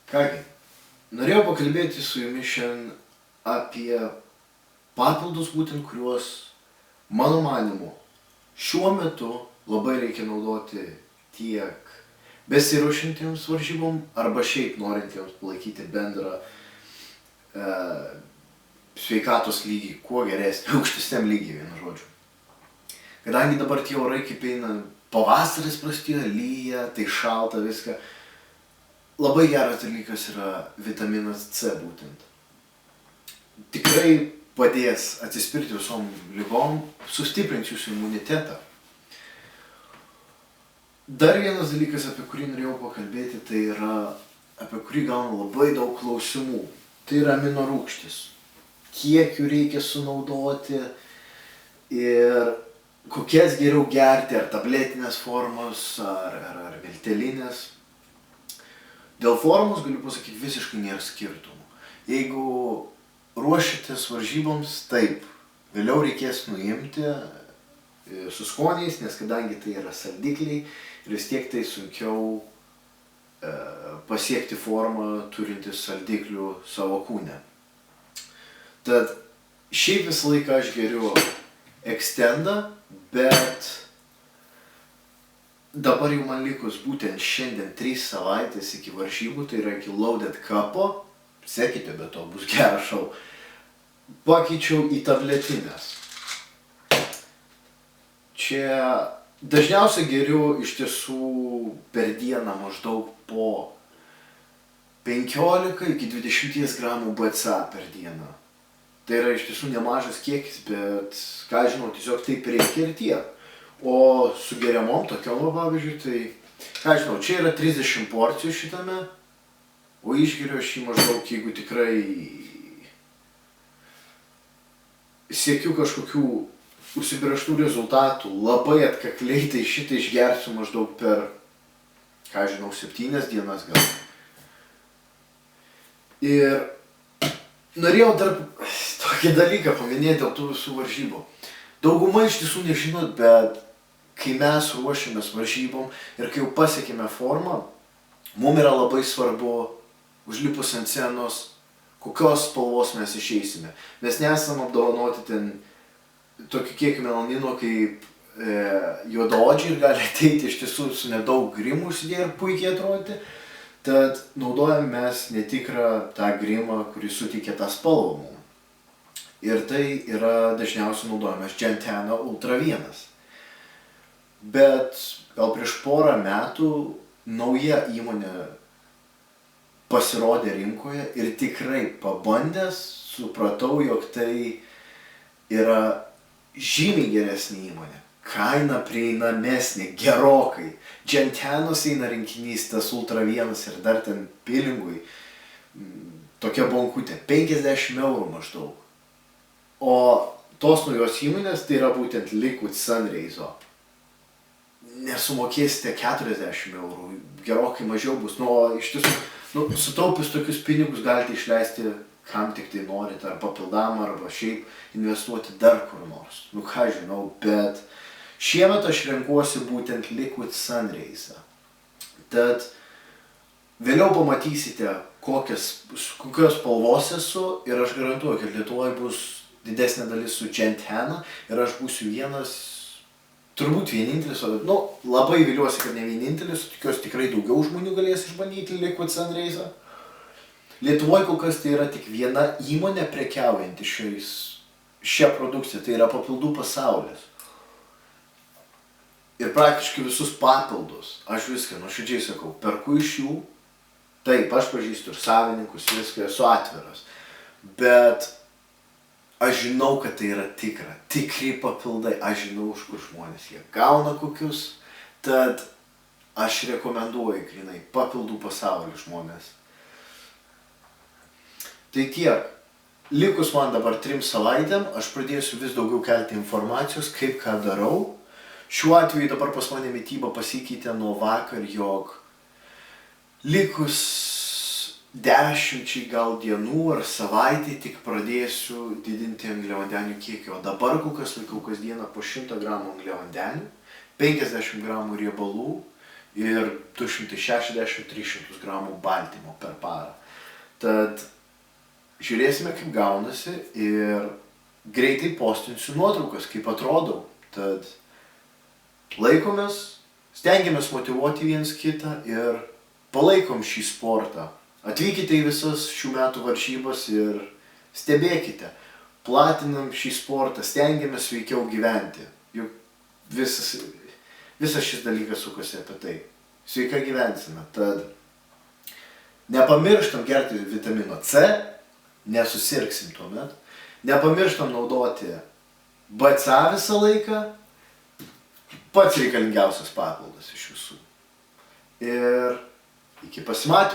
Kągi, norėjau pakalbėti su jumis šiandien apie papildus būtent, kuriuos, mano manimu, šiuo metu labai reikia naudoti tiek besiruošiantiems varžybom arba šiaip norintiems palaikyti bendrą sveikatos lygį, kuo geresnį, aukštesniam lygiai, vienu žodžiu. Kadangi dabar tie orai kaip eina, pavasaris prasidėjo, lyja, tai šalta viską, labai geras dalykas yra vitaminas C būtent. Tikrai padės atsispirti visom ligom, sustiprins jūsų imunitetą. Dar vienas dalykas, apie kurį norėjau pakalbėti, tai yra, apie kurį gaunu labai daug klausimų. Tai yra aminorūgštys. Kiek jų reikia sunaudoti ir kokias geriau gerti, ar tabletinės formos, ar miltelinės. Dėl formos galiu pasakyti, visiškai nėra skirtumų. Jeigu ruošitės varžyboms, taip, vėliau reikės nuimti su skoniais, nes kadangi tai yra saldikliai ir vis tiek tai sunkiau pasiekti formą turintis saldiklių savo kūne. Tad šiaip visą laiką aš geriu Extendą, bet dabar jau man likus būtent šiandien 3 savaitės iki varžybų, tai yra iki Loaded Cup'o, sekite, bet to bus geras šou, pakeičiau į tabletinės. Čia dažniausiai geriu iš tiesų per dieną maždaug po 15 iki 20 gramų BCA per dieną. Tai yra iš tiesų nemažas kiekis, bet ką žinau, tiesiog taip reikia ir tiek. O su geriamom tokiom, pavyzdžiui, tai, ką žinau, čia yra 30 porcijų šitame, o išgeriu aš jį maždaug, jeigu tikrai siekiu kažkokių užsibrėžtų rezultatų, labai atkakliai, tai šitą išgersiu maždaug per, ką žinau, 7 dienas gal. Ir norėjau dar tokį dalyką paminėti dėl tų visų varžybų. Dauguma iš tiesų nežinot, bet kai mes ruošiamės varžybom ir kai jau pasiekime formą, mums yra labai svarbu užlipus ant scenos, kokios spalvos mes išeisime. Mes nesam apdovanoti ten tokį kiekį melanino kaip juodaodžiai ir gali ateiti iš tiesų su nedaug grimų užsidėję ir puikiai atrodyti. Tad naudojame mes netikrą tą grimą, kuris suteikia tą spalvą mums. Ir tai yra dažniausiai naudojamas Gentana Ultra 1. Bet gal prieš porą metų nauja įmonė pasirodė rinkoje ir tikrai pabandęs supratau, jog tai yra žymiai geresnė įmonė. Kaina prieinamesnė, gerokai. Gentanos eina rinkinys, tas Ultra 1 ir dar ten pilingui. Tokia bonkutė, 50 eurų maždaug. O tos naujos įmonės, tai yra būtent Liquid Sunrays. Nesumokėsite 40 eurų, gerokai mažiau bus. Iš tiesų, sutaupius tokius pinigus galite išleisti kam tik tai norite, ar papildam, arba šiaip investuoti dar kur nors. Ką žinau, bet šiemet aš renkuosi būtent Liquid Sunrays. Tad vėliau pamatysite, kokios spalvos esu ir aš garantuoju, kad Lietuvoje bus didesnė dalis su Gentana ir aš būsiu vienas, turbūt vienintelis, labai viliuosi, kad ne vienintelis, tikiuosi tikrai daugiau žmonių galės išbandyti Liquid Sunrays. Lietuvoje kol kas tai yra tik viena įmonė prekiaujanti šią produkciją, tai yra Papildų pasaulis. Ir praktiškai visus papildus, aš viską nuoširdžiai sakau, perku iš jų, taip, aš pažįstu ir savininkus, viską esu atviras, bet aš žinau, kad tai yra tikri papildai, aš žinau, už kur žmonės jie gauna kokius, tad aš rekomenduoju grynai Papildų pasaulį žmonės. Tai tiek. Likus man dabar 3 savaitėm, aš pradėsiu vis daugiau kelti informacijos, kaip ką darau. Šiuo atveju dabar pas mane mityba pasikeitė nuo vakar, jog likus 10 gal dienų ar savaitį tik pradėsiu didinti angliavandenių kiekį. O dabar laikau kasdieną po 100 gramų angliavandenių, 50 gramų riebalų ir 260-300 gramų baltymo per parą. Tad žiūrėsime, kaip gaunasi ir greitai postinsiu nuotraukas, kaip atrodau. Tad laikomės, stengiamės motyvuoti viens kitą ir palaikom šį sportą. Atvykite į visas šių metų varžybas ir stebėkite. Platinam šį sportą, stengiamės sveikiau gyventi. Juk visas šis dalykas sukasi apie tai. Sveika gyvensime. Tad nepamirštam gerti vitamino C, nesusirgsim tuomet. Nepamirštam naudoti BCA visą laiką. Pats reikalingiausias papildas iš visų. Ir iki pasimatymo.